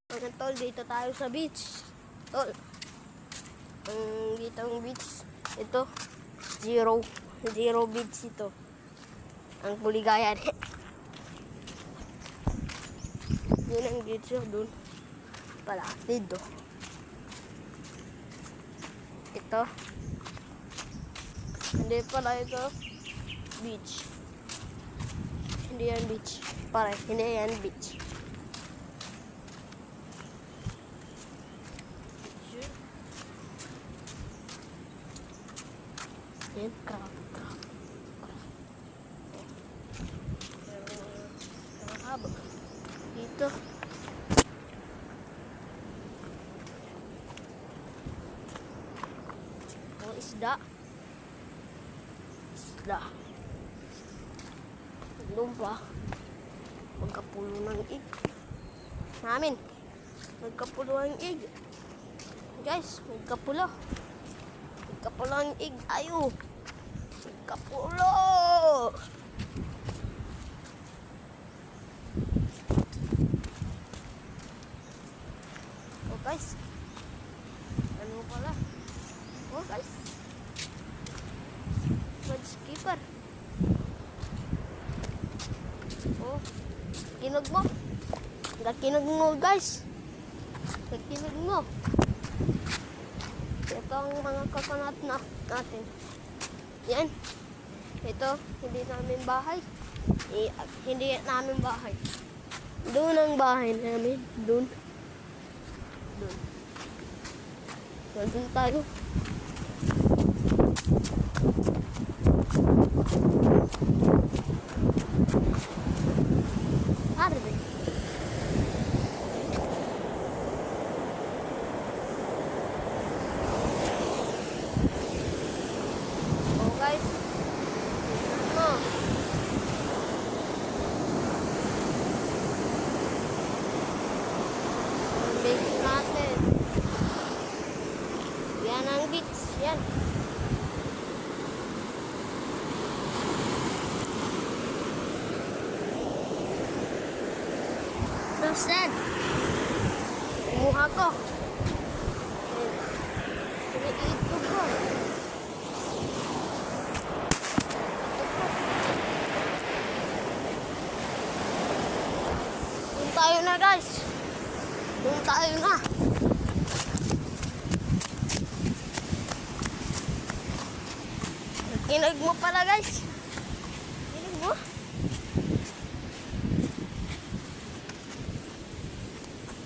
Ayan tol, dito tayo sa beach. Tol, dito ang beach. Ito, zero beach ito. Ang Puligayan. Yun ang beach yun, dun. Palatid do. Ito. Hindi pala ito beach. Hindi yan beach. Pare, hindi yan beach. Yan, crab. Habag. Dito. Ang isda. Lumpa. Magkapulo ng ig. Namin. Magkapulo ng ig. Guys, magkapulo. Magkapulo ang ig. Ayo. Magkapulo. Oh guys. Ano pala? Oh guys. Skipper. Oh. Kinog mo. Kinog mo guys. Kinog mo. Ito ang mga coconut natin. Yan. Ito, hindi namin bahay. Hindi namin bahay. Doon ang bahay namin. Doon. Doon tayo. Arde. Oh guys. Oh. Ang beach natin. Yan ang beach. Yan. Sad. Kumuha ko. Ito ko. Doon tayo na guys. Doon tayo na. Nakinig mo pala guys.